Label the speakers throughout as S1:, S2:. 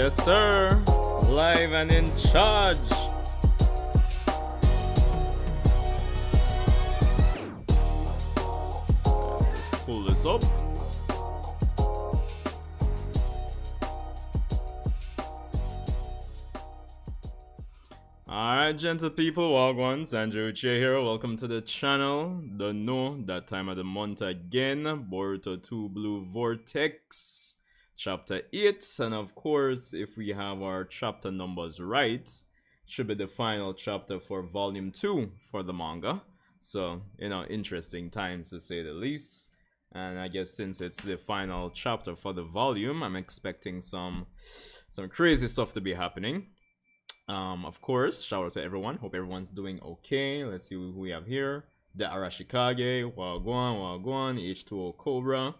S1: Yes, sir. Live and in charge. Let's pull this up. Alright, gentle people, Wagwan, Sanjae Uchiha here. Welcome to the channel. Don't know that time of the month again. Boruto 2 Blue Vortex. Chapter 8, and of course, if we have our chapter numbers right, should be the final chapter for volume 2 for the manga. So, you know, interesting times to say the least. And I guess since it's the final chapter for the volume, I'm expecting some crazy stuff to be happening. Of course, shout out to everyone. Hope everyone's doing okay. Let's see who we have here. The Arashikage, Wagwan, H2O Cobra.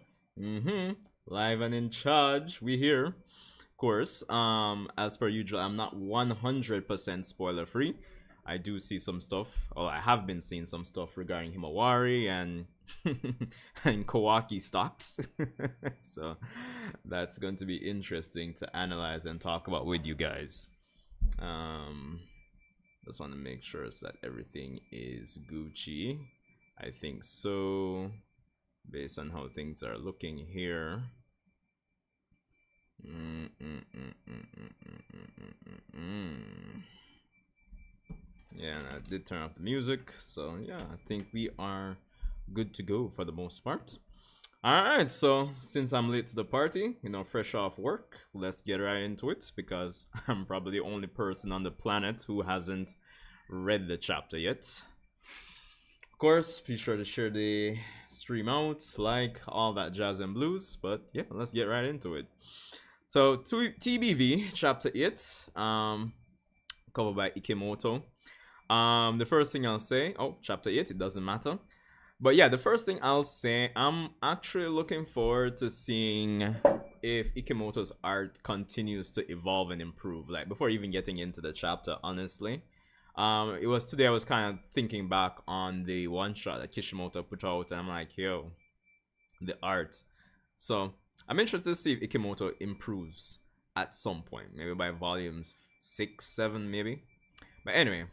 S1: Live and in charge, we here. Of course, as per usual, I'm not 100% spoiler free. I do see some stuff, or I have been seeing some stuff regarding Himawari and and Kawaki stocks. So that's going to be interesting to analyze and talk about with you guys. Just want to make sure that everything is Gucci. I think so. Based on how things are looking here. Yeah, and I did turn off the music, so yeah, I think we are good to go for the most part. Alright, so since I'm late to the party, you know, fresh off work, let's get right into it, because I'm probably the only person on the planet who hasn't read the chapter yet. Of course, be sure to share the stream out, like, all that jazz and blues, but yeah, let's get right into it. So, TBV, chapter 8, covered by Ikemoto. The first thing I'll say, chapter 8, it doesn't matter. But yeah, the first thing I'll say, I'm actually looking forward to seeing if Ikemoto's art continues to evolve and improve. Like, before even getting into the chapter, honestly. It was today I was kind of thinking back on the one shot that Kishimoto put out, and I'm like, yo, the art. So I'm interested to see if Ikemoto improves at some point, maybe by volume 6, 7, maybe. But anyway,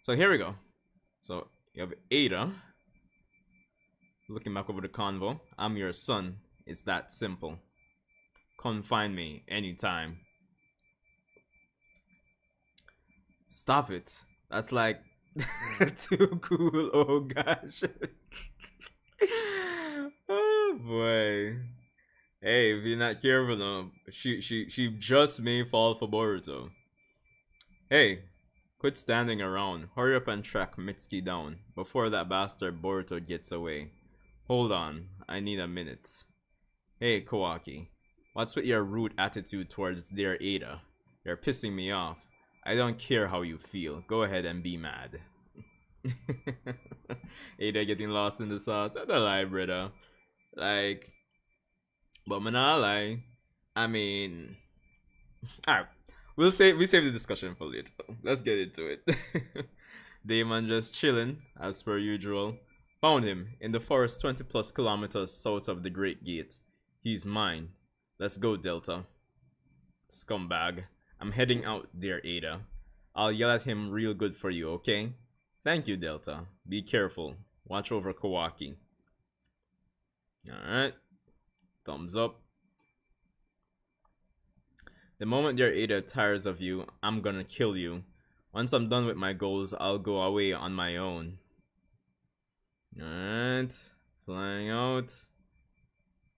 S1: so here we go. So you have Eida looking back over the convo. I'm your son. It's that simple. Come find me anytime. Stop it. That's like too cool. Oh gosh. Oh boy. Hey, if you're not careful though, she just may fall for Boruto. Hey, quit standing around. Hurry up and track Mitsuki down before that bastard Boruto gets away. Hold on, I need a minute. Hey Kawaki, what's with your rude attitude towards dear Eida? You're pissing me off. I don't care how you feel. Go ahead and be mad. Eida getting lost in the sauce. I don't lie, brother. Like, but I'm not lie. I mean, alright. We save the discussion for later. Let's get into it. Damon just chilling, as per usual. Found him in the forest 20 plus kilometers south of the Great Gate. He's mine. Let's go, Delta. Scumbag. I'm heading out, dear Eida. I'll yell at him real good for you, okay? Thank you, Delta. Be careful. Watch over Kawaki. Alright. Thumbs up. The moment dear Eida tires of you, I'm gonna kill you. Once I'm done with my goals, I'll go away on my own. Alright. Flying out.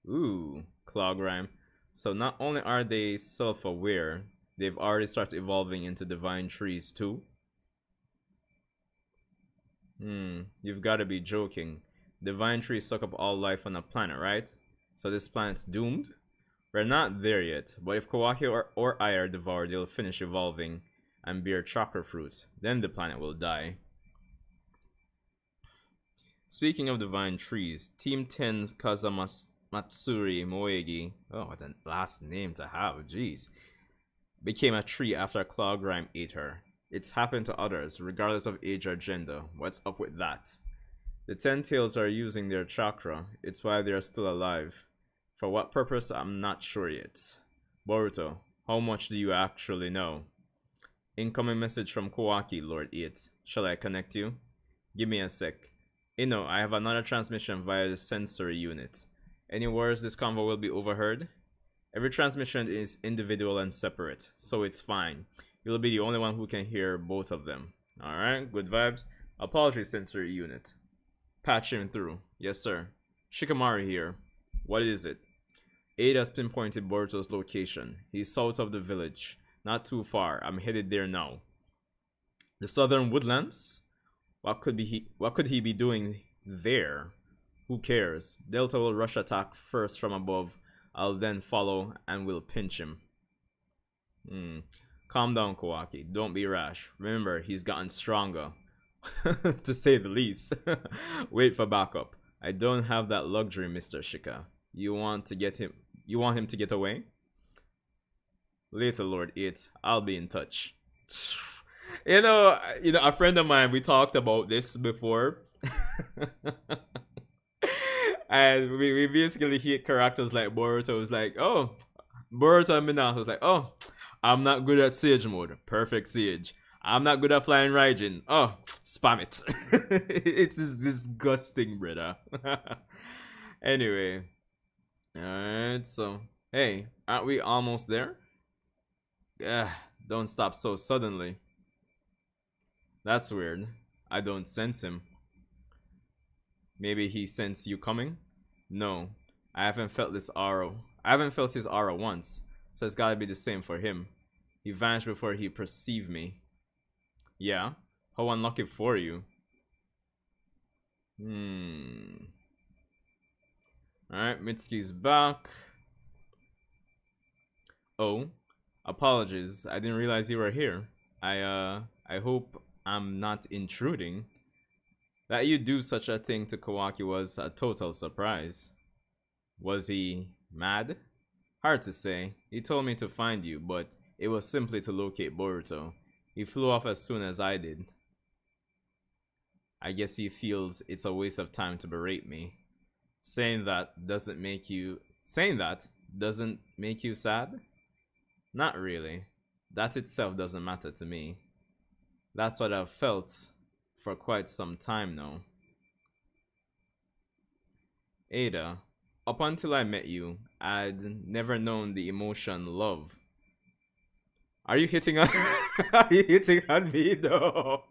S1: Ooh. Clog rhyme. So not only are they self-aware, they've already started evolving into divine trees too. You've got to be joking. Divine trees suck up all life on a planet, right? So this planet's doomed? We're not there yet, but if Kawaki or I are devoured, they'll finish evolving and bear chakra fruit. Then the planet will die. Speaking of divine trees, Team 10's Matsuri Moegi, oh, what a last name to have, jeez, became a tree after Clog Rhyme ate her. It's happened to others, regardless of age or gender. What's up with that? The Ten Tails are using their chakra. It's why they are still alive. For what purpose, I'm not sure yet. Boruto, how much do you actually know? Incoming message from Kawaki, Lord 8. Shall I connect you? Give me a sec. I have another transmission via the sensory unit. Any words this convo will be overheard? Every transmission is individual and separate, so it's fine. You'll be the only one who can hear both of them. Alright, good vibes. Apologies, sensory unit. Patch him through. Yes, sir. Shikamaru here. What is it? Eida's pinpointed Boruto's location. He's south of the village. Not too far. I'm headed there now. The southern woodlands? What could he be doing there? Who cares? Delta will rush attack first from above. I'll then follow and will pinch him. Calm down, Kawaki. Don't be rash. Remember, he's gotten stronger. To say the least. Wait for backup. I don't have that luxury, Mr. Shika. You want him to get away? Later, Lord 8. I'll be in touch. A friend of mine, we talked about this before. And we basically hit characters like Boruto was like, oh, Boruto and Minato was like, oh, I'm not good at Sage mode. Perfect Sage. I'm not good at flying Raijin. Oh, spam it. It's disgusting, brother. Anyway. Alright, so, hey, aren't we almost there? Yeah, don't stop so suddenly. That's weird. I don't sense him. Maybe he sensed you coming? No, I haven't felt this aura. I haven't felt his aura once, so it's gotta be the same for him. He vanished before he perceived me. Yeah? How unlucky for you. Alright, Mitsuki's back. Oh, apologies. I didn't realize you were here. I hope I'm not intruding. That you do such a thing to Kawaki was a total surprise. Was he mad? Hard to say. He told me to find you, but it was simply to locate Boruto. He flew off as soon as I did. I guess he feels it's a waste of time to berate me. Saying that doesn't make you sad? Not really. That itself doesn't matter to me. That's what I've felt for quite some time now. Eida, up until I met you, I'd never known the emotion love. Are you hitting on Are you hitting on me though?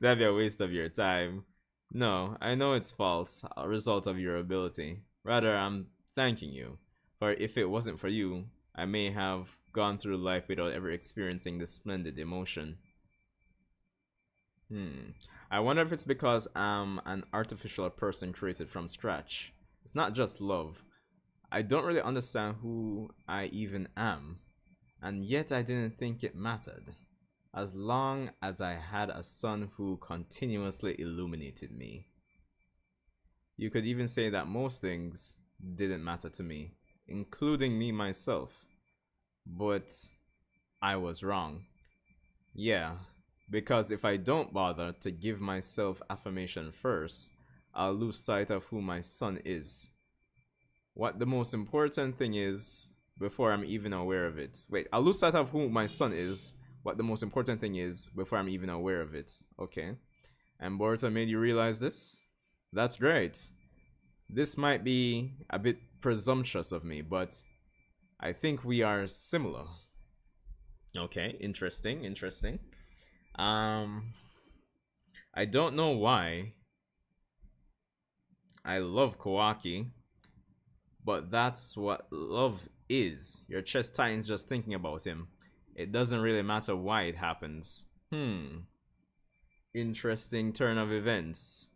S1: That'd be a waste of your time. No, I know it's false, a result of your ability. Rather, I'm thanking you. For if it wasn't for you, I may have gone through life without ever experiencing this splendid emotion. I wonder if it's because I'm an artificial person created from scratch. It's not just love. I don't really understand who I even am. And yet I didn't think it mattered. As long as I had a son who continuously illuminated me. You could even say that most things didn't matter to me, including me myself. But I was wrong. Yeah, because if I don't bother to give myself affirmation first, I'll lose sight of who my son is. What the most important thing is, before I'm even aware of it. Wait, I'll lose sight of who my son is. What the most important thing is, before I'm even aware of it. Okay. And Boruto made you realize this? That's great. This might be a bit presumptuous of me, but I think we are similar. Okay, interesting. I don't know why I love Kawaki, but that's what love is. Your chest tightens just thinking about him. It doesn't really matter why it happens. Interesting turn of events.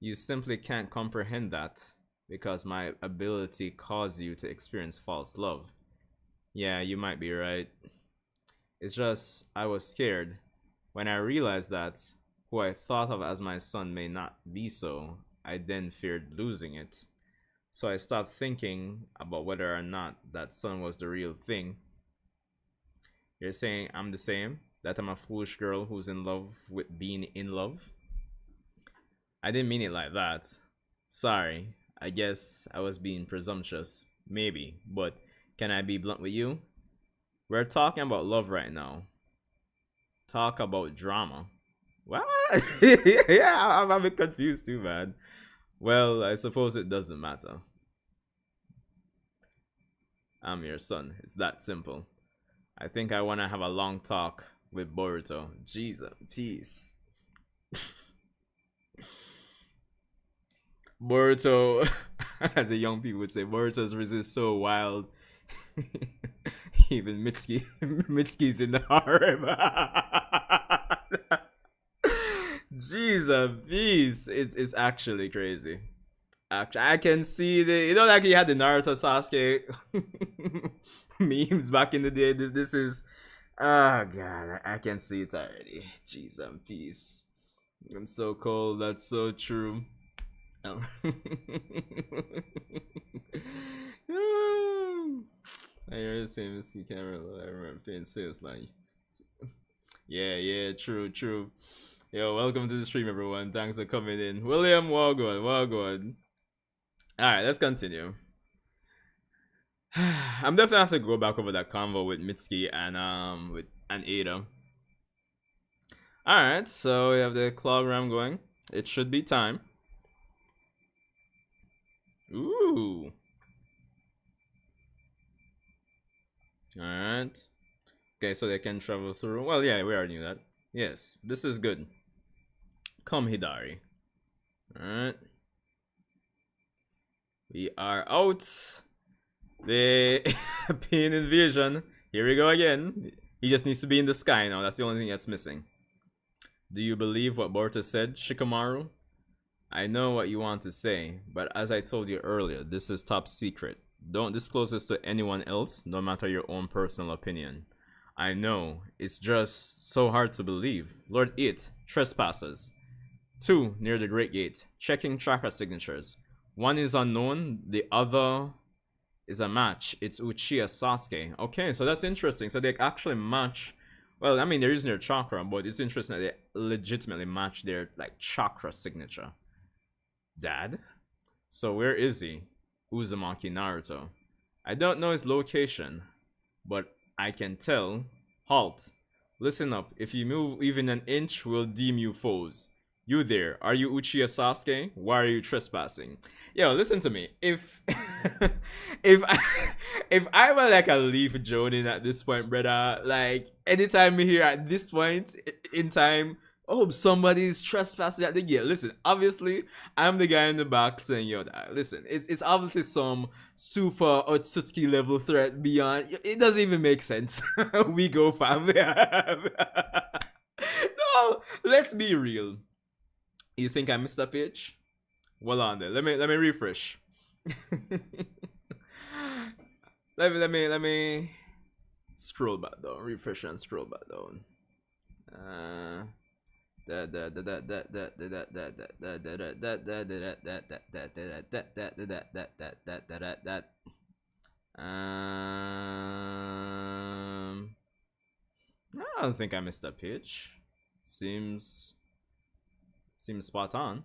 S1: You simply can't comprehend that because my ability caused you to experience false love. Yeah, you might be right. It's just I was scared when I realized that who I thought of as my son may not be so. I then feared losing it. So I stopped thinking about whether or not that son was the real thing. You're saying I'm the same? That I'm a foolish girl who's in love with being in love? I didn't mean it like that. Sorry, I guess I was being presumptuous. maybe. But can I be blunt with you? We're talking about love right now. Talk about drama. What? Yeah, I'm a bit confused too, man. Well, I suppose it doesn't matter. I'm your son. It's that simple. I think I want to have a long talk with Boruto. Jesus, peace. Boruto, as the young people would say, Boruto's resist so wild. Even Mitsuki's in the harem. Jesus, peace. It's actually crazy. Actually, I can see like you had the Naruto Sasuke memes back in the day. This is, oh god, I can see it already. Jeez and peace. I'm so cold. That's so true. Oh. I hear the same as you camera. I remember Finn's face like, yeah, true. Yo, welcome to the stream, everyone. Thanks for coming in. William, Wagwan. Alright, let's continue. I'm definitely have to go back over that convo with Mitsuki and Eida. Alright, so we have the clogram going. It should be time. Ooh. Alright. Okay, so they can travel through. Well, yeah, we already knew that. Yes, this is good. Come, Hidari. Alright. We are out. The pain invasion. Here we go again. He just needs to be in the sky now. That's the only thing that's missing. Do you believe what Boruto said, Shikamaru? I know what you want to say, but as I told you earlier, this is top secret. Don't disclose this to anyone else, no matter your own personal opinion. I know, it's just so hard to believe. Lord It, trespassers. 2, near the Great Gate, checking tracker signatures. 1 is unknown, the other is a match. It's Uchiha Sasuke. Okay, so that's interesting. So they actually match. Well, I mean, they're using their chakra, but it's interesting that they legitimately match their like chakra signature. Dad? So where is he? Uzumaki Naruto. I don't know his location, but I can tell. Halt. Listen up. If you move even an inch, we'll deem you foes. You there, are you Uchiha Sasuke? Why are you trespassing? Yo, listen to me. If if I were like a leaf joning at this point, brother, like anytime we hear at this point in time, oh, somebody's trespassing at the gate. Listen, obviously, I'm the guy in the back saying, yo, listen, it's obviously some super Otsutsuki level threat beyond. It doesn't even make sense. We go, fam. No, let's be real. You think I missed a page? Well on there. Let me refresh. let me scroll back down. Refresh and scroll back down. I don't think I missed a page. Seems spot on.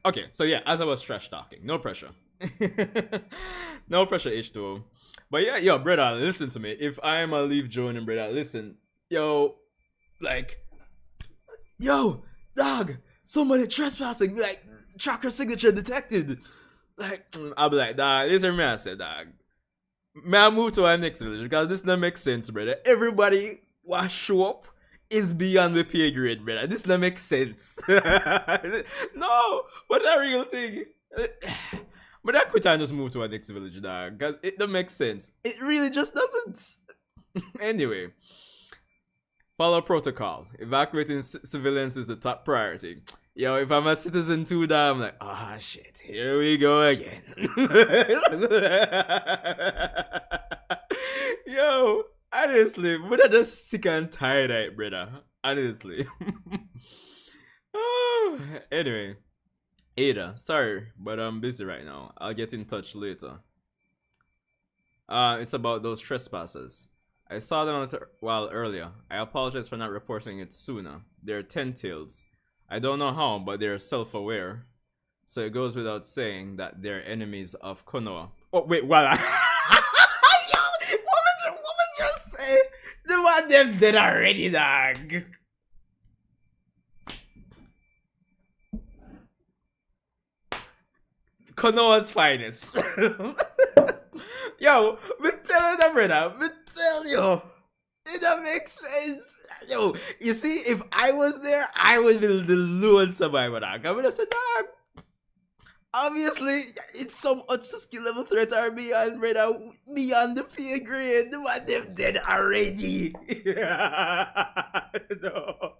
S1: Okay, so yeah, as I was trash talking, no pressure. No pressure, H2O. But yeah, yo, brother, listen to me. If I am a leaf joining, brother, listen. Yo, like, yo, dog, somebody trespassing, like, chakra signature detected. Like, I'll be like, dog, listen to me, I said, dog. May I move to our next village? Because this doesn't make sense, brother. Everybody was show up is beyond the pay grade, brother. This doesn't make sense. No, but a real thing. But I quit and just move to our next village, dog. Because it don't make sense. It really just doesn't. Anyway. Follow protocol. Evacuating civilians is the top priority. Yo, if I'm a citizen too, dog, I'm like, ah, shit. Here we go again. Yo. Honestly, but I'm just sick and tired of it, brother. Honestly. Oh, anyway. Eida, sorry, but I'm busy right now. I'll get in touch later. It's about those trespassers. I saw them a while earlier. I apologize for not reporting it sooner. They're 10 tails. I don't know how, but they're self-aware. So it goes without saying that they're enemies of Konoha. Oh wait, what? Yo, what would you say? The one them dead already, dog. Konoha's finest. Yo, me telling them, brother. Me tell you. It don't make sense. Yo, you see, if I was there, I would be the lone survivor. Dog. I would have said, dog. Obviously, it's some Utsuki level threat are beyond, brother. Beyond the pay grade. What they've dead already. No.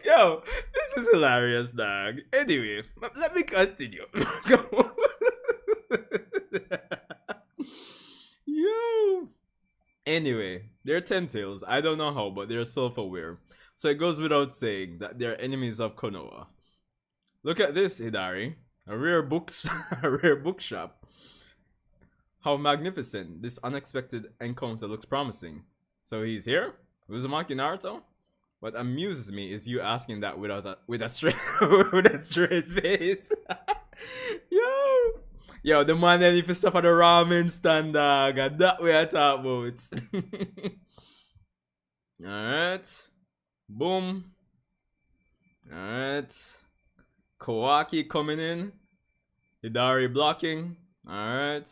S1: Yo, this is hilarious, dog. Anyway, let me continue. Yo. Anyway, they're Ten-Tails. I don't know how, but they're self-aware. So it goes without saying that they're enemies of Konoha. Look at this, Hidari. A rare bookshop. How magnificent. This unexpected encounter looks promising. So he's here? Uzumaki Naruto? What amuses me is you asking that with a straight with a straight face. Yo, the man that if you stuff at the ramen stand, dog, and that way I talk about. Alright. Boom. Alright. Kawaki coming in. Hidari blocking. Alright.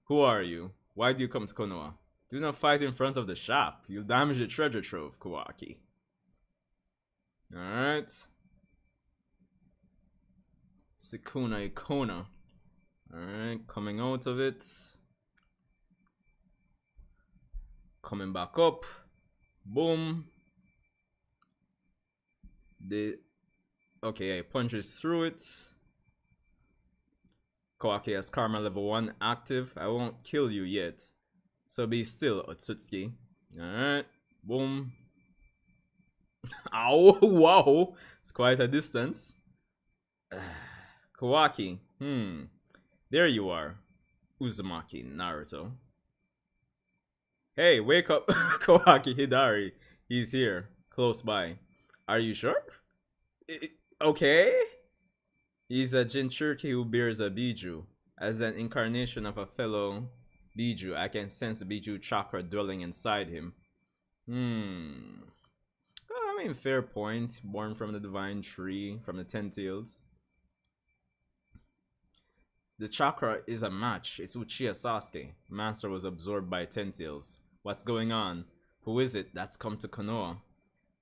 S1: Who are you? Why do you come to Konoha? Do not fight in front of the shop. You'll damage the treasure trove, Kawaki. Alright. Sukuna Ikona. Alright, coming out of it. Coming back up. Boom. Okay, punches through it. Kawaki has Karma level 1 active. I won't kill you yet. So be still, Otsutsuki. Alright. Boom. Ow! Wow! It's quite a distance. Kawaki. There you are. Uzumaki, Naruto. Hey, wake up, Kawaki Hidari. He's here, close by. Are you sure? Okay. He's a Jinchuriki who bears a Biju. As an incarnation of a fellow Biju, I can sense the Biju chakra dwelling inside him. Well, I mean, fair point. Born from the divine tree, from the Ten-Tails. The chakra is a match. It's Uchiha Sasuke. Master was absorbed by Ten-Tails. What's going on? Who is it that's come to Konoha?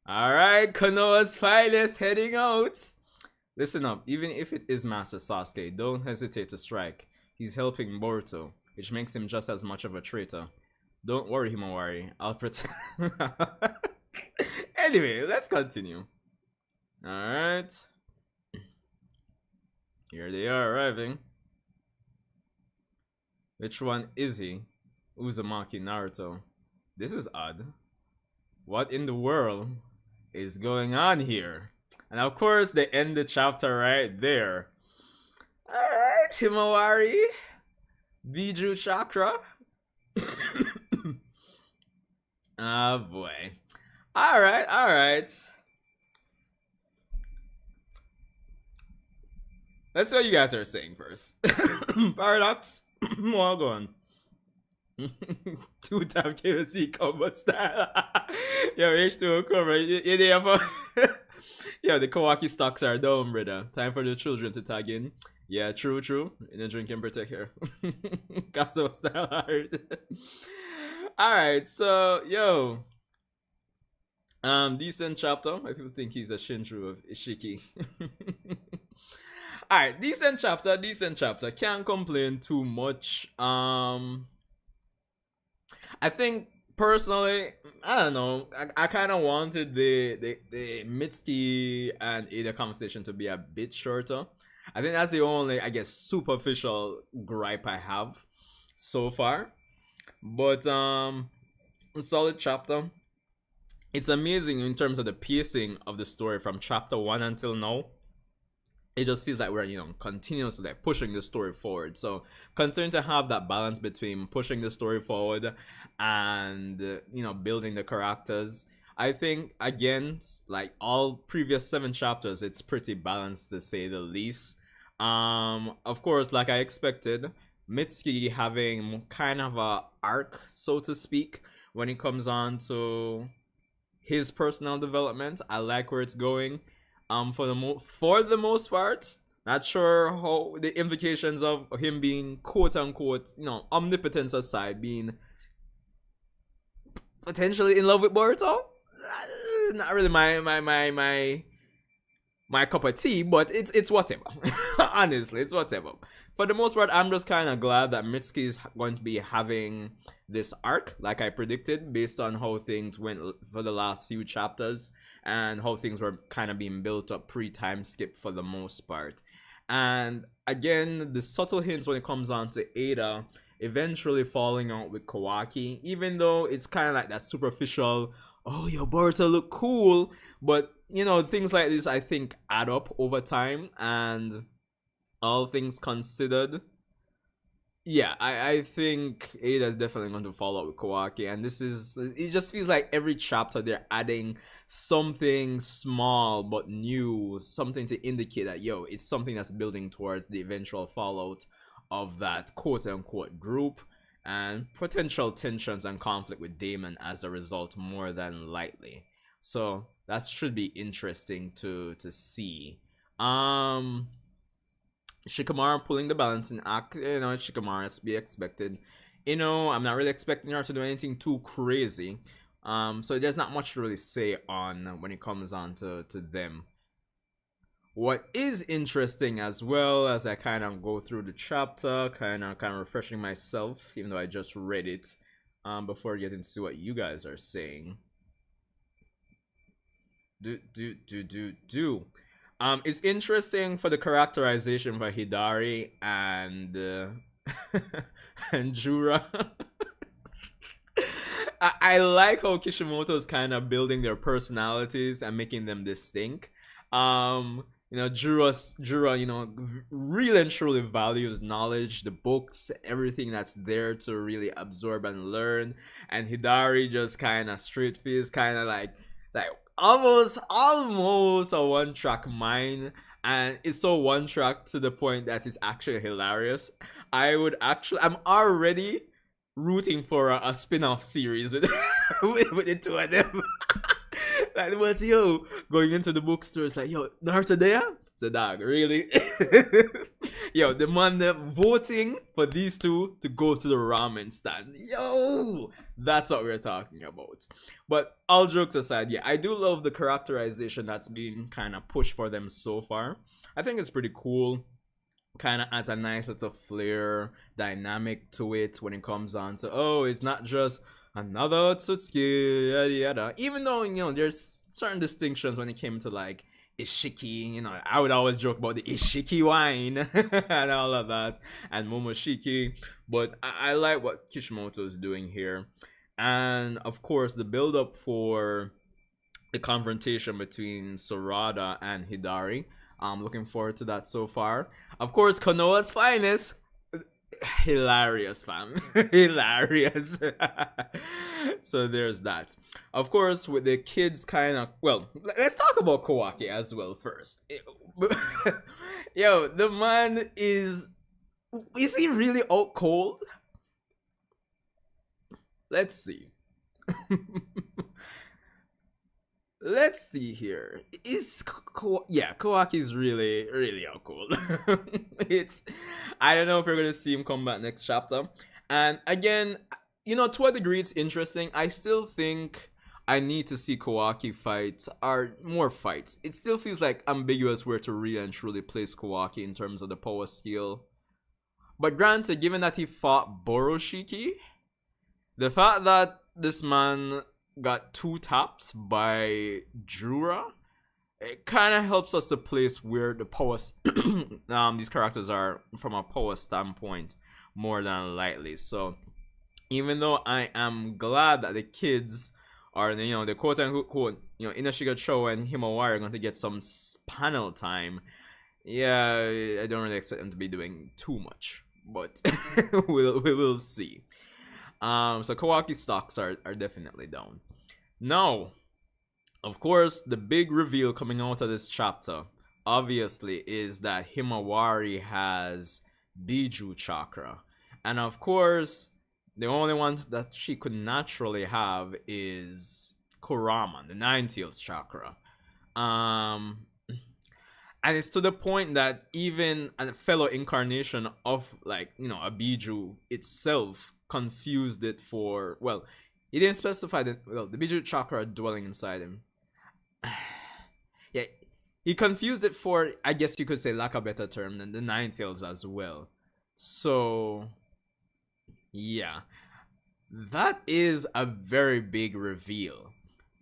S1: Alright, Konoha's finest heading out. Listen up, even if it is Master Sasuke, don't hesitate to strike. He's helping Boruto, which makes him just as much of a traitor. Don't worry, Himawari. I'll protect. Anyway, let's continue. Alright. Here they are arriving. Which one is he? Uzumaki Naruto. This is odd. What in the world is going on here? And of course, they end the chapter right there. Alright, Himawari. Biju Chakra. Oh boy. Alright, alright. Let's see what you guys are saying first. Paradox. Well, go on. 2-tap KFC combo style. Yo, H2O cover. You there for? Yo, the Kawaki stocks are down, brother. Time for the children to tag in. Yeah, true, true. In the drink and protect here. Castle style hard. Alright, so, yo. Decent chapter. Why people think he's a Shinju of Ishiki. Alright, decent chapter, decent chapter. Can't complain too much. I think personally, I don't know. I kind of wanted the Mitsuki and Eida conversation to be a bit shorter. I think that's the only, I guess, superficial gripe I have so far. But solid chapter. It's amazing in terms of the pacing of the story from chapter 1 until now. It just feels like we're, you know, continuously like pushing the story forward. So continue to have that balance between pushing the story forward and, you know, building the characters. I think again, like all previous 7 chapters, it's pretty balanced to say the least. Of course, like I expected, Mitsuki having kind of a arc, so to speak, when it comes on to his personal development. I like where it's going. For the most part, not sure how the implications of him being quote unquote, omnipotence aside, being potentially in love with Boruto. Not really my cup of tea, but it's whatever. Honestly, it's whatever. For the most part, I'm just kind of glad that Mitsuki is going to be having this arc, like I predicted, based on how things went for the last few chapters and how things were kind of being built up pre-time skip for the most part. And again, the subtle hints when it comes on to Eida eventually falling out with Kawaki, even though it's kind of like that superficial, oh, your Boruto look cool, but things like this I think add up over time, and all things considered, yeah, I think Ada is definitely going to follow up with Kawaki, and it just feels like every chapter they're adding something small but new, something to indicate that, it's something that's building towards the eventual fallout of that quote-unquote group, and potential tensions and conflict with Damon as a result, more than likely. So that should be interesting to see. Shikamaru pulling the balancing act, Shikamaru is to be expected. I'm not really expecting her to do anything too crazy. So there's not much to really say on when it comes on to them. What is interesting as well, as I kind of go through the chapter, kind of refreshing myself, even though I just read it, before getting to see what you guys are saying. It's interesting for the characterization for Hidari and and Jura. I like how Kishimoto is kind of building their personalities and making them distinct. Jura, really and truly values knowledge, the books, everything that's there to really absorb and learn. And Hidari just kind of straight face, kind of like almost a one-track mind, and it's so one-track to the point that it's actually hilarious. I'm already rooting for a spin-off series with with the two of them. Like, it was going into the bookstore, it's like, Naruto there? So dog, really? The man voting for these two to go to the ramen stand. That's what we're talking about. But all jokes aside, I do love the characterization that's been kind of pushed for them so far. I think it's pretty cool. Kind of adds a nice little flair, dynamic to it when it comes on to, it's not just another Otsutsuki, yada yada. Even though, there's certain distinctions when it came to like Ishiki, I would always joke about the Ishiki wine and all of that, and Momoshiki, but I like what Kishimoto is doing here. And of course, the build up for the confrontation between Sarada and Hidari. I'm looking forward to that so far. Of course, Konoha's finest. Hilarious, fam. Hilarious. So there's that. Of course, with the kids let's talk about Kawaki as well first. The man is he really out cold? Let's see. Let's see here. Kawaki is really, really out cold. I don't know if we're gonna see him come back next chapter. And again, to a degree, it's interesting. I still think I need to see Kawaki fight or more fights. It still feels like ambiguous where to really and truly place Kawaki in terms of the power skill. But granted, given that he fought Boroshiki, the fact that this man got 2 taps by Jura, it kind of helps us to place where the power these characters are from a power standpoint, more than likely. So even though I am glad that the kids are the quote unquote Inoshiga Cho and Himawari are going to get some panel time, I don't really expect them to be doing too much, but we will see. So Kawaki's stocks are definitely down. Now, Of course, the big reveal coming out of this chapter, obviously, is that Himawari has Biju chakra. And of course, the only one that she could naturally have is Kurama, the Nine Tails chakra. Um, and it's to the point that even a fellow incarnation of, like, a Biju itself confused it for, well, he didn't specify that, well, the Biju chakra dwelling inside him. Yeah, he confused it for, I guess you could say, lack of a better term, than the Nine Tails as well. So yeah, that is a very big reveal.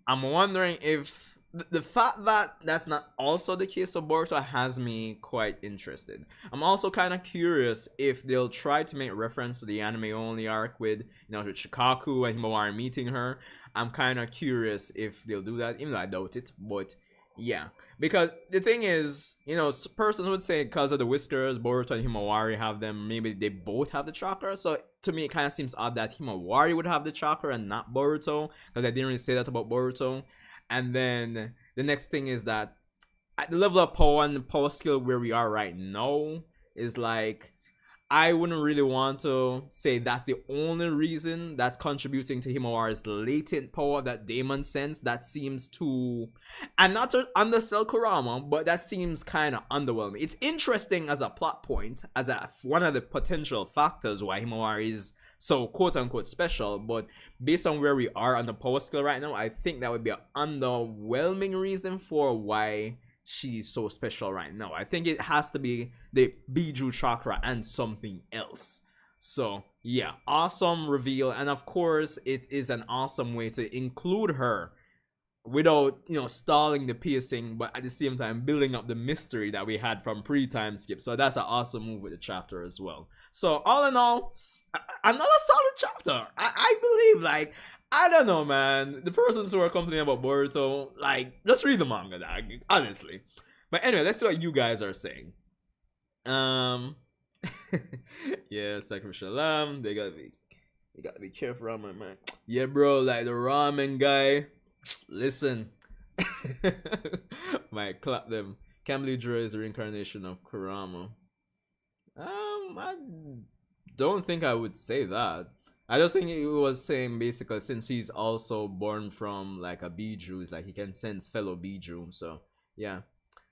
S1: I'm wondering if the fact that that's not also the case of Boruto has me quite interested. I'm also kind of curious if they'll try to make reference to the anime only arc with, with Shikaku and Himawari meeting her. I'm kind of curious if they'll do that, even though I doubt it. But yeah, because the thing is, persons would say because of the whiskers, Boruto and Himawari have them. Maybe they both have the chakra. So to me, it kind of seems odd that Himawari would have the chakra and not Boruto, because I didn't really say that about Boruto. And then the next thing is that at the level of power and the power skill where we are right now, is like, I wouldn't really want to say that's the only reason that's contributing to Himawari's latent power, that Daemon sense. That seems too, and not to undersell Kurama, but that seems kind of underwhelming. It's interesting as a plot point, as one of the potential factors why Himawari is so quote-unquote special, but based on where we are on the power skill right now, I think that would be an underwhelming reason for why she's so special right now. I think it has to be the Biju chakra and something else. So yeah, awesome reveal, and of course it is an awesome way to include her without stalling the pacing, but at the same time building up the mystery that we had from pre-time skip. So that's an awesome move with the chapter as well. So all in all, another solid chapter. I believe, like, I don't know, man, the persons who are complaining about Boruto, like, just read the manga, dog, honestly. But anyway, let's see what you guys are saying. Yeah, sacrificial lamb, they gotta be careful around my man. Yeah, bro, like the ramen guy, listen. Might clap them. Can't believe Jura is the reincarnation of Kurama. I don't think I would say that. I just think it was saying basically, since he's also born from like a Biju, it's like he can sense fellow Biju. So yeah,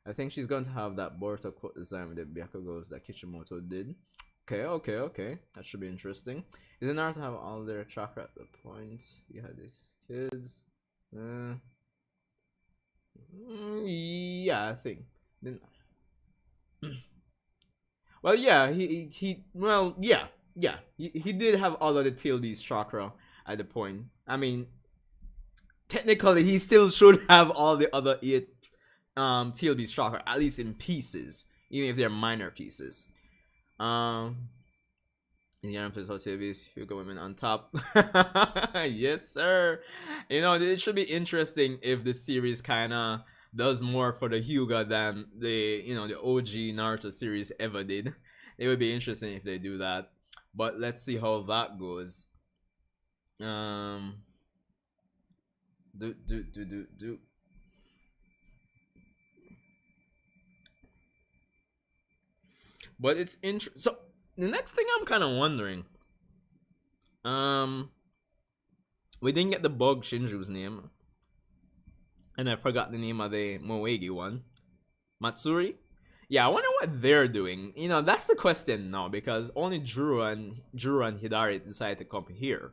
S1: I think she's going to have that Boruto quote design with the Byakugos that Kishimoto did. Okay. That should be interesting. Is it Naruto have all their chakra at the point you had these kids? Yeah, I think. Well, yeah, he did have all of the TLB's chakra at the point. I mean, technically, he still should have all the other 8 TLB's chakra, at least in pieces, even if they're minor pieces. Indiana plays TLB's Hugo women on top. Yes, sir. It should be interesting if the series kind of does more for the Hyuga than the OG Naruto series ever did. It would be interesting if they do that, but let's see how that goes. But it's interesting. So the next thing I'm kind of wondering, we didn't get the bug Shinju's name, and I forgot the name of the Moegi one. Matsuri? Yeah, I wonder what they're doing. That's the question now, because only Jura and Hidari decided to come here.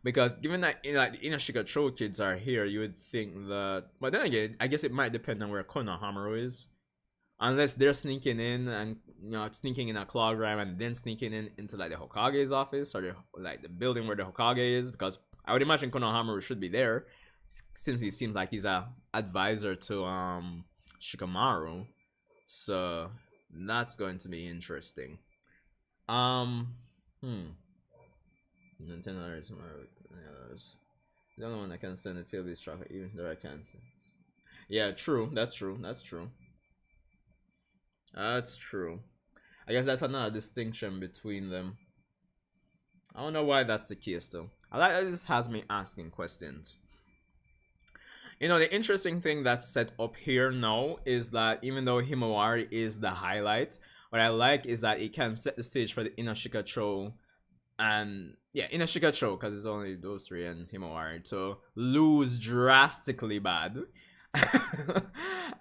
S1: Because given that the Inashika Cho kids are here, you would think that, but then again, I guess it might depend on where Konohamaru is. Unless they're sneaking in and sneaking in a Clawgram and then sneaking into like the Hokage's office, or the building where the Hokage is, because I would imagine Konohamaru should be there, since he seems like he's a advisor to Shikamaru. So that's going to be interesting. Nintendo is the only one that can send a TLB's traffic, even though I can't. Yeah, true. That's true. I guess that's another distinction between them. I don't know why that's the case though. I like that this has me asking questions. You know, the interesting thing that's set up here now is that even though Himawari is the highlight, what I like is that it can set the stage for the Inashika Cho and yeah, Inashika Cho, because it's only those three and Himawari, to lose drastically bad and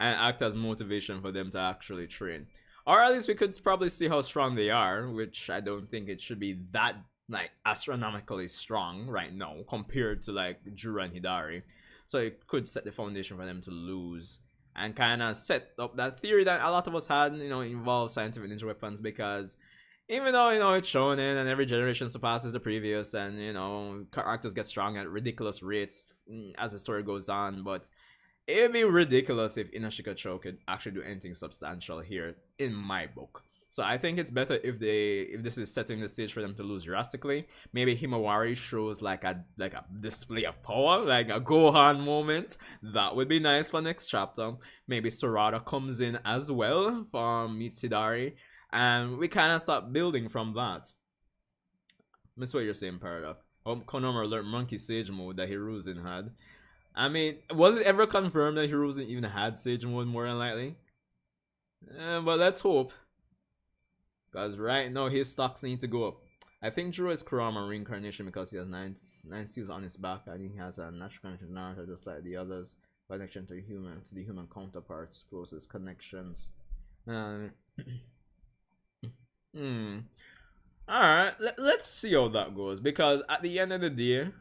S1: act as motivation for them to actually train. Or at least we could probably see how strong they are, which I don't think it should be that like astronomically strong right now compared to like Jura and Hidari. So it could set the foundation for them to lose and kind of set up that theory that a lot of us had, you know, involve scientific ninja weapons, because even though, you know, it's shown in and every generation surpasses the previous and, you know, characters get strong at ridiculous rates as the story goes on, but it'd be ridiculous if Inashika Cho could actually do anything substantial here in my book. So I think it's better if this is setting the stage for them to lose drastically. Maybe Himawari shows like a display of power, like a Gohan moment. That would be nice for next chapter. Maybe Sarada comes in as well from Mitsidari, and we kind of start building from that. Miss what you're saying, Paradox. Konoha learned Monkey Sage mode that Hiruzen had. I mean, was it ever confirmed that Hiruzen even had Sage mode, more than likely? But let's hope. Because right now his stocks need to go up. I think Jura is Kurama reincarnation because he has nine seals on his back and he has a natural connection to Naruto just like the others. Connection to the human counterparts, closest connections. Alright, let's see how that goes, because at the end of the day,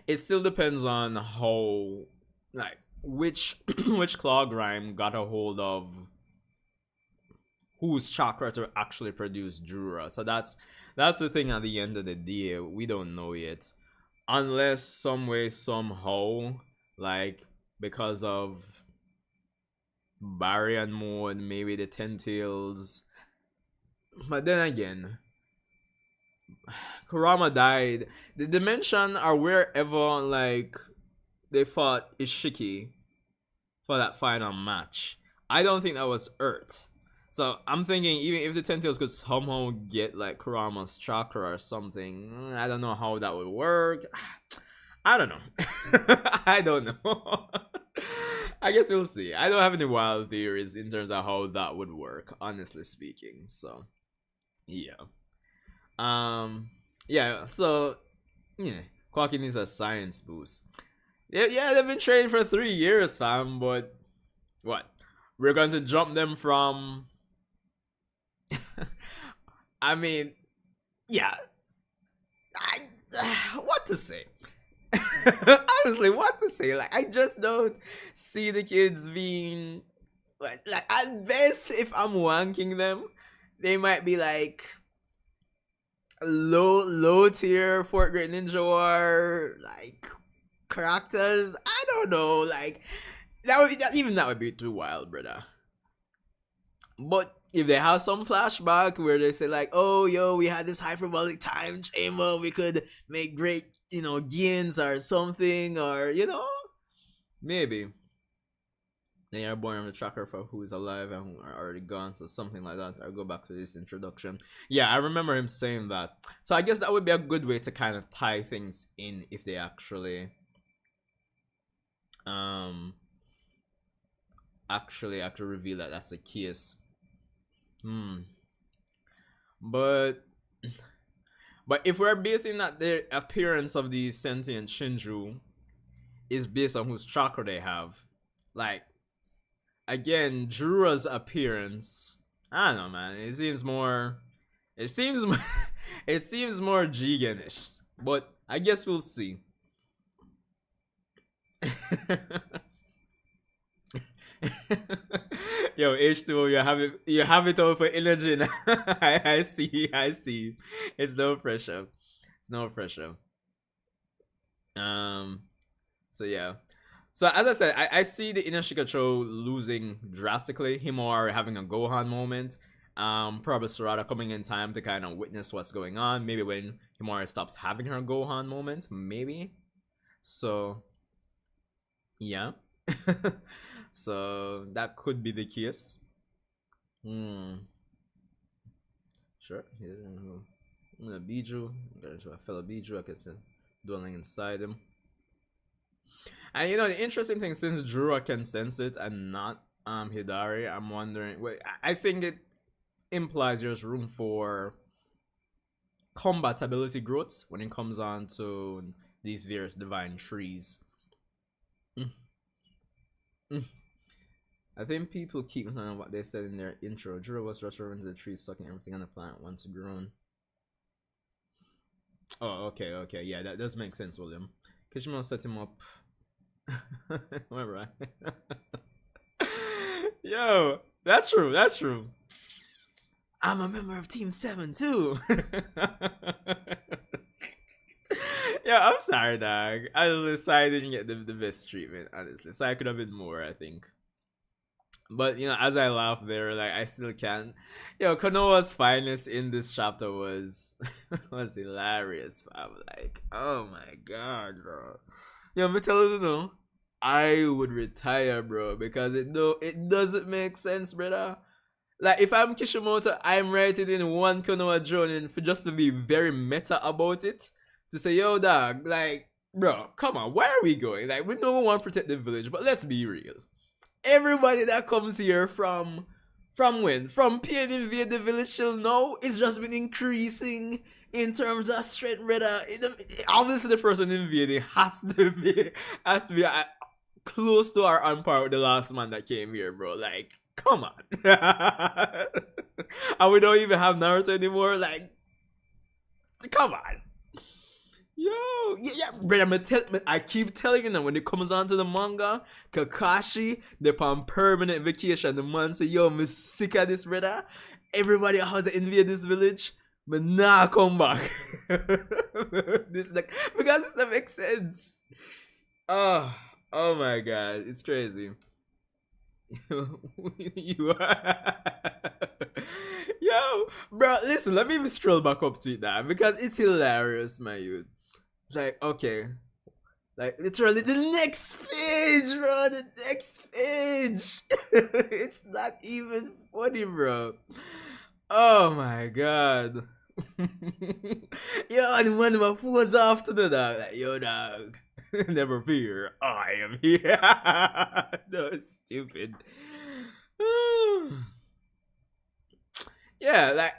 S1: it still depends on how, like, which which clog rhyme got a hold of whose chakra to actually produce Jura. So that's the thing. At the end of the day, we don't know yet, unless some way somehow, like because of Baryon mode, maybe the 10 tails. But then again, Kurama died. The dimension or wherever like they fought Ishiki for that final match, I don't think that was Earth. So I'm thinking even if the 10 tails could somehow get like Kurama's chakra or something, I don't know how that would work. I don't know. I don't know. I guess we'll see. I don't have any wild theories in terms of how that would work, honestly speaking. So yeah. Yeah, so yeah, Kawaki needs a science boost. Yeah, they've been training for 3 years, fam, but what? We're going to jump them from I mean, yeah. What to say? Honestly, what to say? Like, I just don't see the kids being like at best, if I'm wanking them, they might be like low tier fourth grade ninja war like characters. I don't know, like that would be too wild, brother. But if they have some flashback where they say like, oh yo, we had this hyperbolic time chamber, we could make great, you know, gains or something, or you know, maybe they are born on the tracker for who is alive and who are already gone, so something like that. I'll go back to this introduction. Yeah, I remember him saying that. So I guess that would be a good way to kind of tie things in if they actually actually reveal that that's the case. But if we're basing that the appearance of the sentient Shinju is based on whose chakra they have, like again, Jura's appearance, I don't know, man. It seems more it seems more Jigen-ish, but I guess we'll see. Yo, H2O, you have it all for energy now. I see. It's no pressure. It's no pressure. So yeah. So as I said, I see the Inashikacho losing drastically. Himawari having a Gohan moment. Probably Sarada coming in time to kind of witness what's going on. Maybe when Himawari stops having her Gohan moment, maybe. So yeah. So that could be the case. Sure. Biju, a fellow Biju, I can say. dwelling inside him. And you know the interesting thing, since Jura can sense it and not Hidari, I'm wondering. Wait, I think it implies there's room for combat ability growth when it comes on to these various divine trees. Mm, mm. I think people keep on what they said in their intro. Jura was referring to the tree sucking everything on the plant once grown. Oh, okay, okay, yeah, that does make sense, William. Kishimo set him up. Remember, right? Yo, that's true. That's true. I'm a member of Team 7 too. Yeah, I'm sorry, dog. I didn't get the best treatment, honestly. So I could have been more, I think. But you know, as I laugh there, like I still can't. Yo, Konoha's finest in this chapter was was hilarious. I'm like, oh my god, bro. Yo, me tell you no, I would retire, bro, because it doesn't make sense, brother. Like if I'm Kishimoto, I'm writing in one Konoha journey for just to be very meta about it. To say, yo, dog, like, bro, come on, where are we going? Like, we know we want to protect the village, but let's be real. Everybody that comes here from when? From Pain invade the village till now, it's just been increasing in terms of strength, brother. Obviously, the person invading has to be close to or on par with the last man that came here, bro. Like, come on. And we don't even have Naruto anymore. Like, come on. Yo, yeah, brother, I keep telling you now, when it comes on to the manga, Kakashi, they're on permanent vacation. The man say, yo, I'm sick of this, brother. Everybody has to invade this village, but nah, come back. This like, because this doesn't make sense. Oh my god, it's crazy. You are. Yo, bro, listen, let me scroll back up to it now because it's hilarious, my youth. Like, okay, like literally the next page, bro, the next page. It's not even funny, bro. Oh my god. Yo, and one of my fools off to the dog, like, yo, dog, never fear, I am here. No, it's stupid. Yeah, like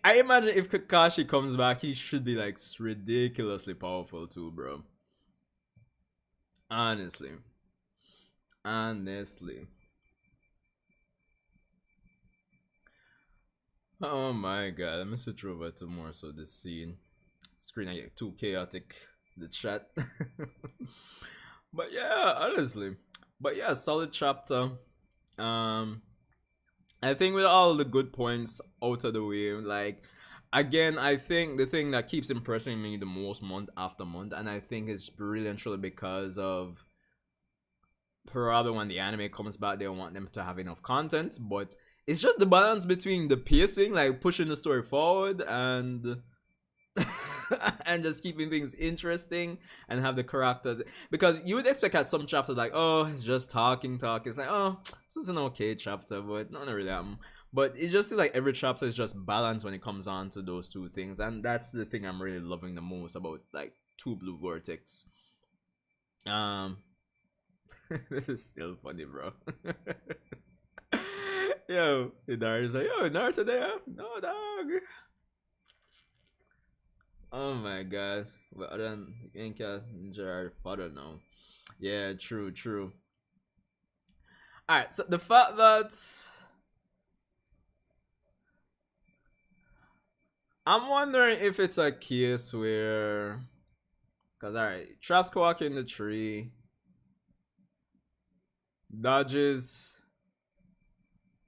S1: I imagine if Kakashi comes back, he should be like ridiculously powerful too, bro. Honestly. Honestly. Oh my god, let me switch over to more so this scene. Screen I get too chaotic. The chat. But yeah, honestly. But yeah, solid chapter. I think with all the good points out of the way, like again, I think the thing that keeps impressing me the most month after month, and I think it's brilliantly because of probably when the anime comes back, they want them to have enough content, but it's just the balance between the pacing, like pushing the story forward, and and just keeping things interesting and have the characters, because you would expect at some chapters like, oh, it's just talking. It's like, oh, this is an okay chapter, but not really but it just feels like every chapter is just balanced when it comes on to those two things, and that's the thing I'm really loving the most about like Two Blue Vortex. This is still funny, bro. Yo, Naruto's like, yo, Naruto there? No, dog. Oh my god. But other than Inka Ninja father now. Yeah, true. Alright, so the fact that I'm wondering if it's a case where, because alright, traps Kawaki in the tree, dodges,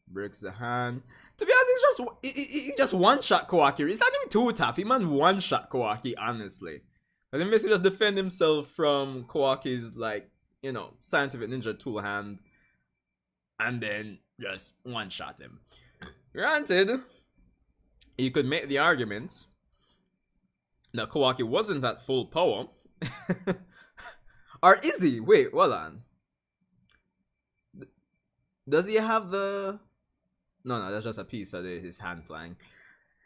S1: breaks the hand. To be honest, he just one shot Kawaki. It's not even two tap. He man one shot Kawaki, honestly. But then basically just defend himself from Kawaki's, like, you know, scientific ninja tool hand, and then just one shot him. Granted, you could make the argument that Kawaki wasn't at full power. Or is he? Wait, hold on. Does he have the... No, that's just a piece of his hand flying.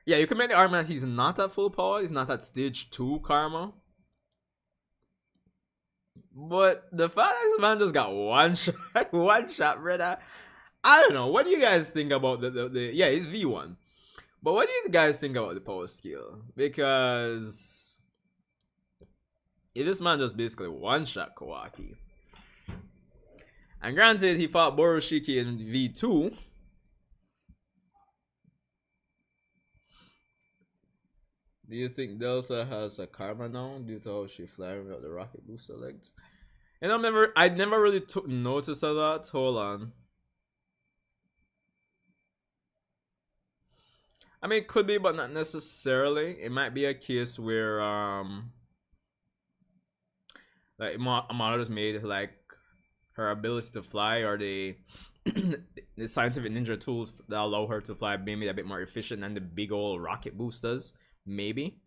S1: Yeah, you can make the argument that he's not at full power. He's not at stage 2 karma. But the fact that this man just got one shot, one shot, brother. I don't know. What do you guys think about the yeah, it's V1. But what do you guys think about the power skill? Because if this man just basically one shot Kawaki, and granted he fought Boroshiki in V2. Do you think Delta has a karma now due to how she flying without the rocket booster legs? And I never really took notice of that. Hold on. I mean, it could be, but not necessarily. It might be a case where like Amada just made like her ability to fly, or the the scientific ninja tools that allow her to fly maybe a bit more efficient than the big old rocket boosters. Maybe.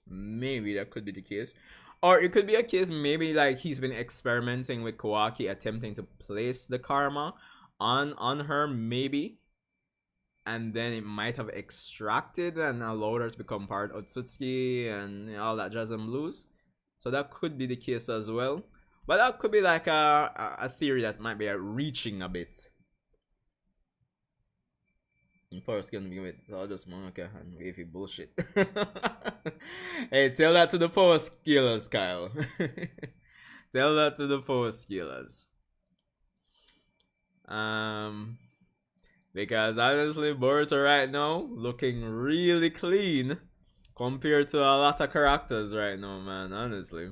S1: Maybe that could be the case. Or it could be a case maybe like he's been experimenting with Kawaki, attempting to place the karma on her, maybe. And then it might have extracted and allowed her to become part of Otsutsuki and all that jazz and blues. So that could be the case as well. But that could be like a theory that might be reaching a bit. First gonna be with all just Monica and wavy bullshit. Hey, tell that to the power skillers, Kyle. Tell that to the power skillers. Because honestly, Boruto right now looking really clean compared to a lot of characters right now, man. Honestly.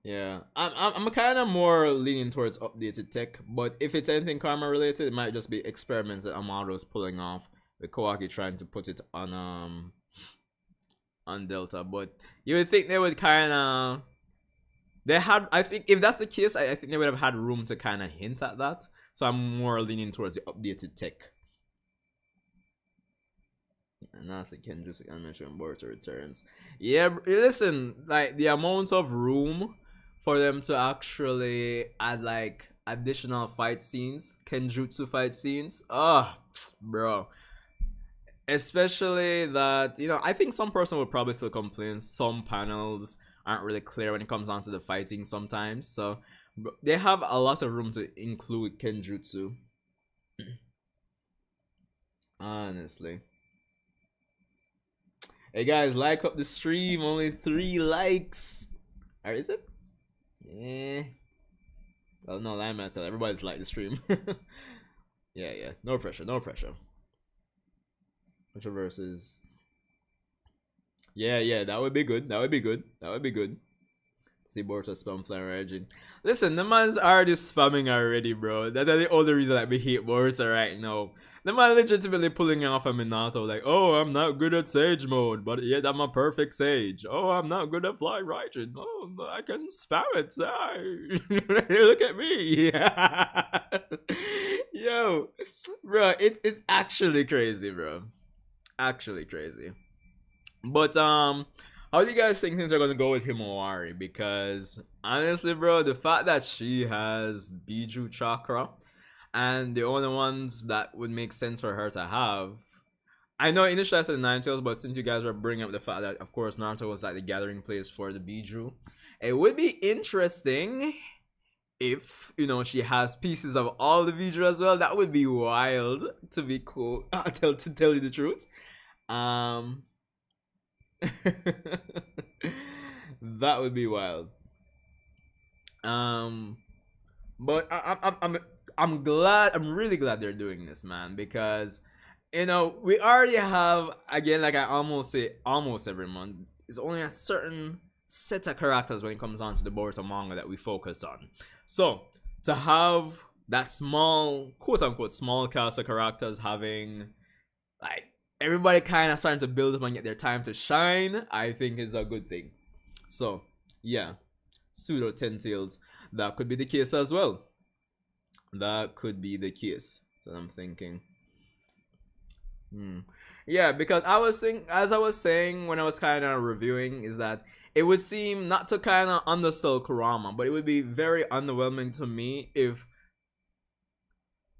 S1: Yeah, I'm kind of more leaning towards updated tech, but if it's anything karma related, it might just be experiments that Amado's pulling off with Kawaki trying to put it on Delta. But you would think they would kind of I think if that's the case, I think they would have had room to kind of hint at that. So I'm more leaning towards the updated tech. And that's the Kenju's animation when Boruto returns. Yeah, listen, like the amount of room for them to actually add like additional fight scenes, Kenjutsu fight scenes. Oh, bro. Especially that, you know, I think some person would probably still complain some panels aren't really clear when it comes down to the fighting sometimes. So they have a lot of room to include Kenjutsu. Honestly. Hey guys, like up the stream. Only 3 likes. Or is it? Yeah. Well, no, I'm gonna tell everybody's like the stream. Yeah. No pressure, no pressure. Versus. Yeah, that would be good. That would be good. That would be good. See Boruto spam flying origin. Listen, the man's already spamming already, bro. That's the only reason that we hate Boruto right now. The man legitimately pulling off a Minato like, oh, I'm not good at Sage mode, but yet I'm a perfect Sage. Oh, I'm not good at Fly Raijin. Oh, I can spam it. Look at me. Yo, bro, it's actually crazy, bro. Actually crazy. But how do you guys think things are gonna go with Himawari? Because honestly, bro, the fact that she has Biju Chakra, and the only ones that would make sense for her to have, I know initially I said Ninetales, but since you guys were bringing up the fact that of course Naruto was like the gathering place for the Biju, it would be interesting if, you know, she has pieces of all the Biju as well. That would be wild, to be cool. To tell you the truth. That would be wild. But I'm glad. I'm really glad they're doing this, man, because you know we already have, again, like I almost say almost every month. It's only a certain set of characters when it comes on to the Boruto manga that we focus on. So to have that small, quote unquote, small cast of characters having like everybody kind of starting to build up and get their time to shine, I think is a good thing. So yeah, pseudo 10 tails. That could be the case as well. That could be the case. So I'm thinking. Yeah, because I was thinking, as I was saying when I was kind of reviewing, is that it would seem not to kind of undersell Kurama, but it would be very underwhelming to me if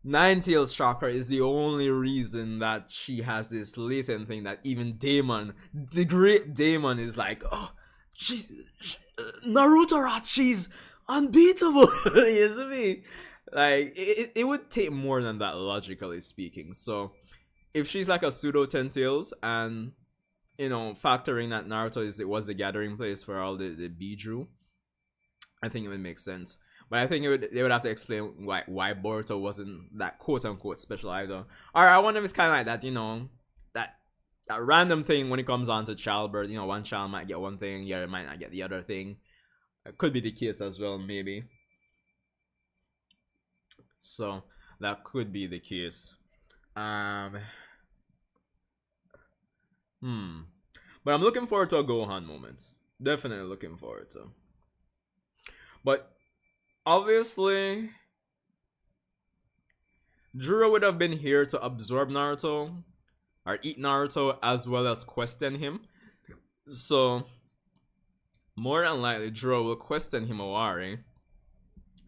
S1: Nine-Tails chakra is the only reason that she has this latent thing that even Daemon, the great Daemon, is like, oh, Naruto Rat, she's unbeatable. You see me? Like, it would take more than that, logically speaking. So, if she's like a pseudo Ten Tails, and factoring that Naruto was the gathering place for all the Bijou, I think it would make sense. But I think they would have to explain why Boruto wasn't that quote unquote special either. Or I wonder if it's kind of like that, that random thing when it comes on to childbirth. One child might get one thing, the other might not get the other thing. It could be the case as well, maybe. So that could be the case. But I'm looking forward to a Gohan moment. Definitely looking forward to. But obviously, Jura would have been here to absorb Naruto or eat Naruto as well as question him. So more than likely, Jura will question Himawari,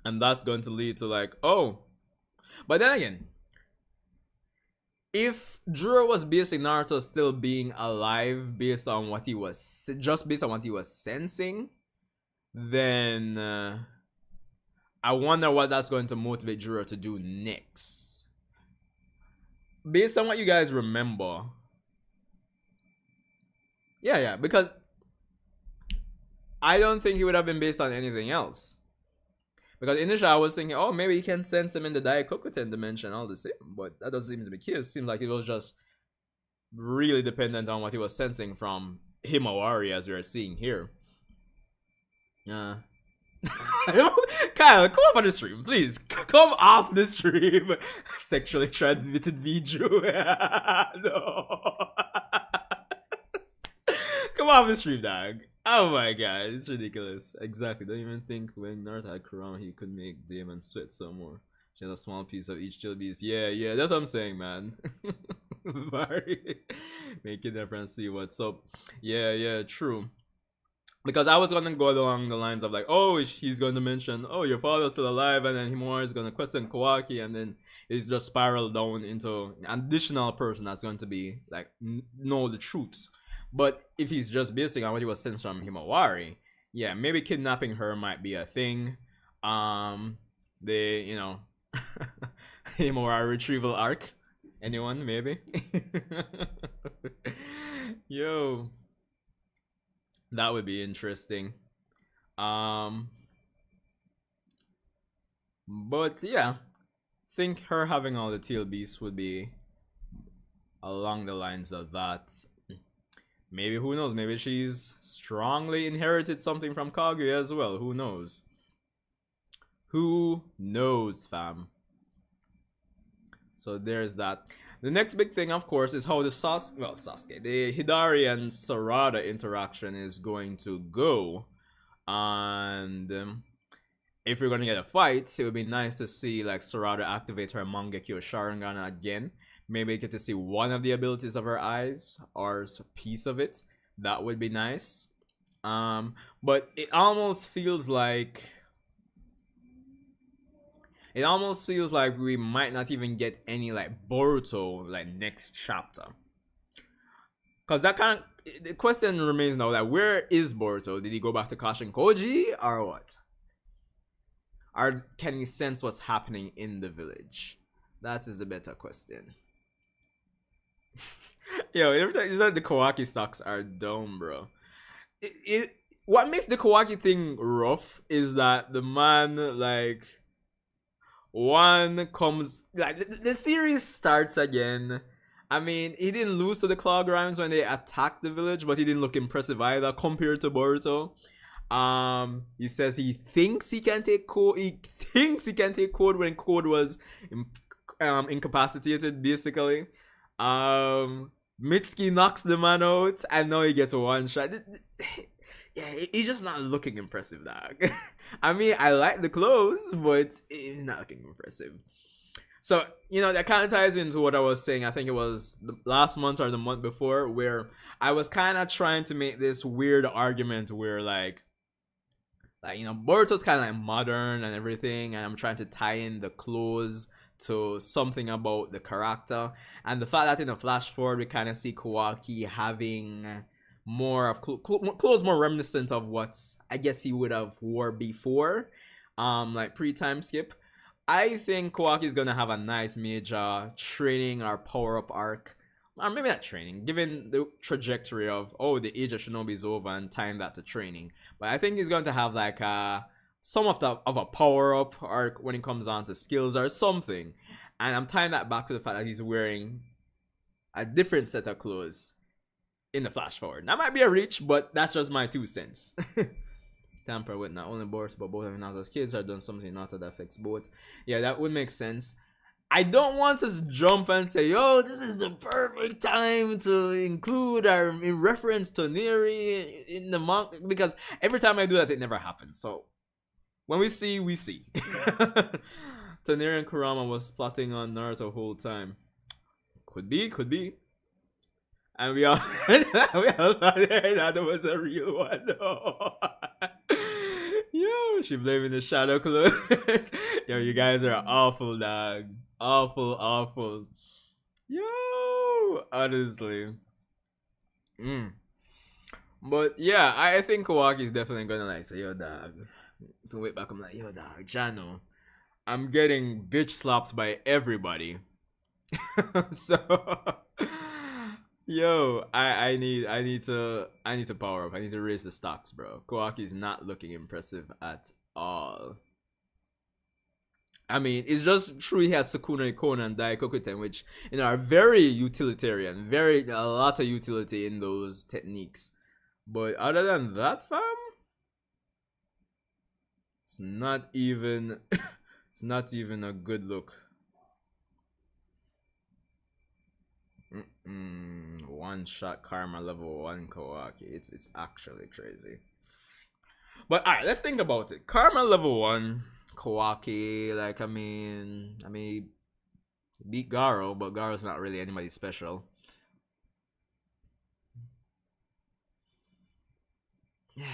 S1: and that's going to lead to like, oh. But then again, if Jura was basing Naruto still being alive based on what he was sensing, then I wonder what that's going to motivate Jura to do next. Based on what you guys remember. Yeah, because I don't think he would have been based on anything else. Because initially I was thinking, oh, maybe he can sense him in the Daikokuten dimension all the same. But that doesn't seem to be the case. It seems like it was just really dependent on what he was sensing from Himawari, as we are seeing here. Kyle, come off on the stream, please. Come off the stream. Sexually transmitted Biju. No. Come off the stream, dog. Oh my god, it's ridiculous. Exactly. Don't even think when Naruto had Kurama, he could make Daemon sweat some more. She has a small piece of each chill beast. Yeah, that's what I'm saying, man. Very making reference, see what's up. Yeah, true. Because I was gonna go along the lines of like, oh, he's going to mention, oh, your father's still alive, and then Himawari is gonna question Kawaki, and then it's just spiraled down into an additional person that's going to be like know the truth. But if he's just basing on what he was sensed from Himawari, yeah, maybe kidnapping her might be a thing. The Himawari retrieval arc. Anyone maybe? Yo. That would be interesting. But yeah, think her having all the tail beasts would be along the lines of that. Maybe, who knows? Maybe she's strongly inherited something from Kaguya as well. Who knows? Who knows, fam? So there's that. The next big thing, of course, is how the the Hidari and Sarada interaction is going to go. And if we're going to get a fight, it would be nice to see like Sarada activate her Mangekyo Sharingan again. Maybe get to see one of the abilities of her eyes or a piece of it. That would be nice. But it almost feels like we might not even get any like Boruto like next chapter. Cause the question remains now, like, where is Boruto? Did he go back to Kashin Koji or what? Or can he sense what's happening in the village? That is a better question. Yo, every time the Kawaki stocks are dumb, bro. What makes the Kawaki thing rough is that the man, like, one comes, like, the series starts again. I mean, he didn't lose to the Claw Grimes when they attacked the village, but he didn't look impressive either compared to Boruto. He says he thinks he can take code. He thinks he can take code when code was incapacitated, basically. Mitsuki knocks the man out, and now he gets one shot. Yeah, he's just not looking impressive, dog. I mean, I like the clothes, but he's not looking impressive. So, that kind of ties into what I was saying. I think it was the last month or the month before, where I was kind of trying to make this weird argument where, like Boruto's kind of like modern and everything, and I'm trying to tie in the clothes to something about the character, and the fact that in the flash forward we kind of see Kawaki having more of clothes more reminiscent of what I guess he would have wore before, like pre-time skip. I think Kawaki is gonna have a nice major training or power up arc, or maybe not training, given the trajectory of the Age of Shinobi is over and time that to training. But I think he's going to have like some of a power up arc when it comes on to skills or something. And I'm tying that back to the fact that he's wearing a different set of clothes in the flash forward. That might be a reach, but that's just my 2 cents. Tamper with not only Boruto but both of Hinata's kids or done something not that affects both. Yeah, that would make sense. I don't want to jump and say, yo, this is the perfect time to include or in reference to Neri in the manga, because every time I do that, it never happens. So when we see, we see. Taneri and Kurama was plotting on Naruto the whole time. Could be. And we all thought that was a real one. Yo, she blaming the shadow clothes. Yo, you guys are awful, dog. Awful. Yo, honestly. But yeah, I think Kawaki is definitely gonna like say, yo, dog. So wait back, I'm like, yo, dog, Jano, I'm getting bitch slapped by everybody. So yo, I need to power up. I need to raise the stocks, bro. Kawaki is not looking impressive at all. I mean, it's just true he has Sukuna Ikona and Daikokuten, which are very utilitarian, a lot of utility in those techniques. But other than that, fam, it's not even it's not even a good look. One shot karma level 1 Kawaki. It's actually crazy. But alright, let's think about it. Karma level 1 Kawaki, like I mean beat Garo, but Garo's not really anybody special. Yeah.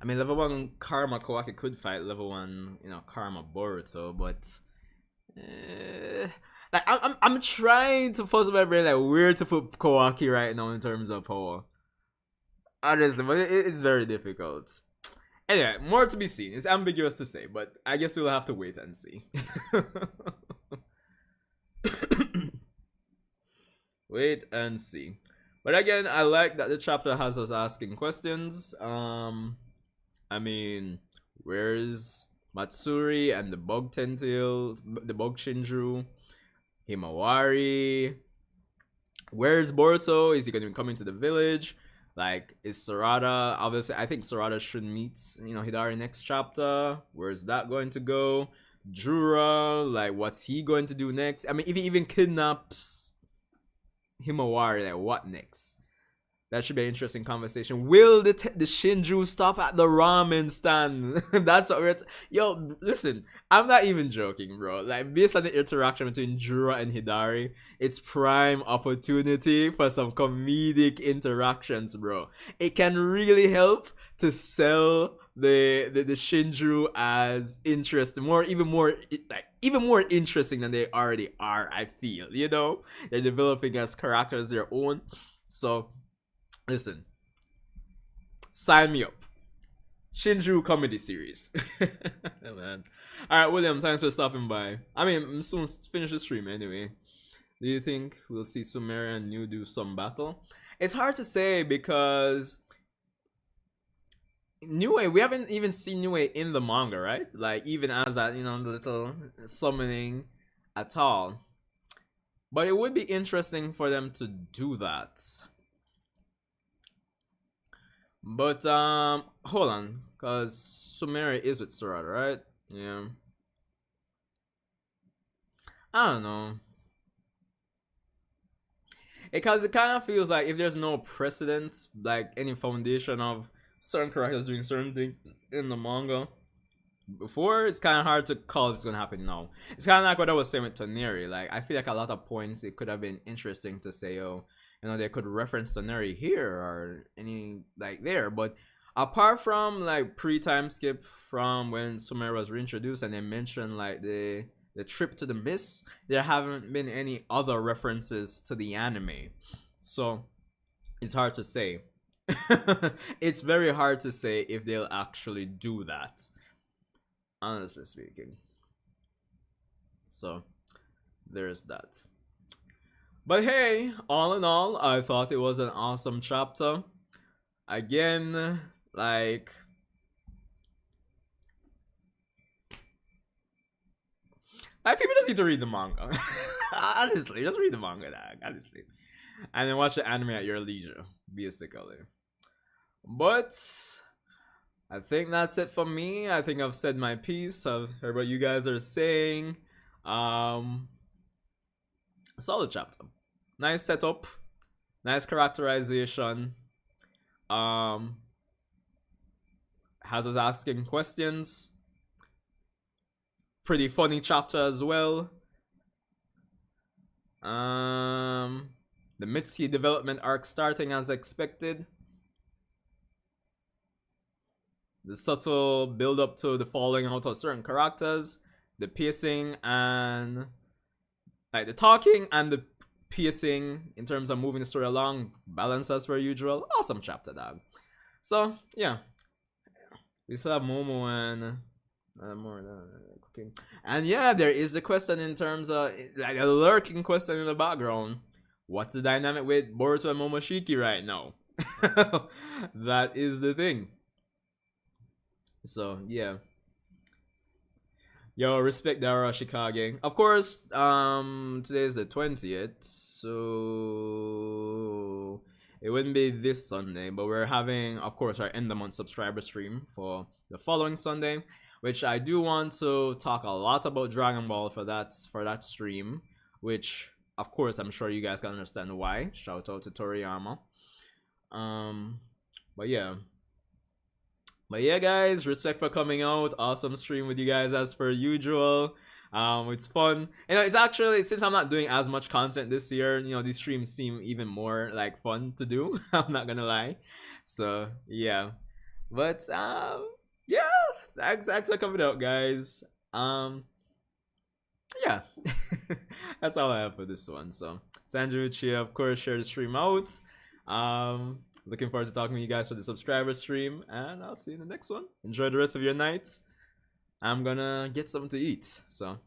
S1: I mean, level 1 Karma Kawaki could fight level 1, Karma Boruto, but like I'm trying to puzzle my brain like where to put Kawaki right now in terms of power. Honestly, but it's very difficult. Anyway, more to be seen. It's ambiguous to say, but I guess we'll have to wait and see. Wait and see. But again, I like that the chapter has us asking questions. I mean, where's Matsuri and the bug tentacle, the bug Shinju, Himawari? Where's Boruto? Is he going to be coming to the village? Like, is Sarada, obviously, I think Sarada should meet, Hidari next chapter. Where's that going to go? Jura, like, what's he going to do next? I mean, if he even kidnaps Himawari, like, what next? That should be an interesting conversation. Will the Shinju stop at the ramen stand? That's what we're... Yo, listen, I'm not even joking, bro. Like, based on the interaction between Jura and Hidari, it's prime opportunity for some comedic interactions, bro. It can really help to sell the Shinju as interesting, even more interesting than they already are, I feel. They're developing as characters their own. So... listen, sign me up. Shinju comedy series. Yeah, man. Alright, William, thanks for stopping by. I mean, I'm soon finish the stream anyway. Do you think we'll see Sumeri and New do some battle? It's hard to say because Niue, we haven't even seen Niue in the manga, right? Like, even as that, the little summoning at all. But it would be interesting for them to do that. But hold on, cause Sumeri is with Sarada, right? Yeah. I don't know. Because it kind of feels like if there's no precedent, like any foundation of certain characters doing certain things in the manga before, it's kind of hard to call if it's gonna happen now. It's kind of like what I was saying with Toneri. Like, I feel like a lot of points it could have been interesting to say, oh, they could reference Toneri here or any like there, but apart from like pre-time skip from when Sumeri was reintroduced and they mentioned like the the trip to the mist, there haven't been any other references to the anime. So it's hard to say. It's very hard to say if they'll actually do that, honestly speaking. So there's that. But hey, all in all, I thought it was an awesome chapter. Again, like people just need to read the manga. Honestly, just read the manga, dog. Honestly. And then watch the anime at your leisure, basically. But I think that's it for me. I think I've said my piece. I've heard what you guys are saying. Solid chapter. Nice setup. Nice characterization. Has us asking questions. Pretty funny chapter as well. The Mitsuki development arc starting as expected. The subtle build up to the falling out of certain characters, the pacing and like the talking and the pacing in terms of moving the story along, balance as per usual. Awesome chapter, dog. So yeah, we still have Momo and more cooking. And yeah, there is the question in terms of like a lurking question in the background. What's the dynamic with Boruto and Momoshiki right now? That is the thing. So yeah. Yo, respect the Arashikage. Of course, today's the 20th, so it wouldn't be this Sunday, but we're having, of course, our end of month subscriber stream for the following Sunday, which I do want to talk a lot about Dragon Ball for that stream, which of course I'm sure you guys can understand why. Shout out to Toriyama. But yeah. But yeah, guys, respect for coming out. Awesome stream with you guys as per usual. It's fun. You know, it's actually, since I'm not doing as much content this year, you know, these streams seem even more like fun to do. I'm not gonna lie. So yeah. But yeah, thanks for coming out, guys. Yeah. That's all I have for this one. So Sanjae, Uchiha, of course, share the stream out. Looking forward to talking to you guys for the subscriber stream, and I'll see you in the next one. Enjoy the rest of your night. I'm gonna get something to eat. So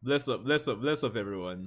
S1: bless up, everyone.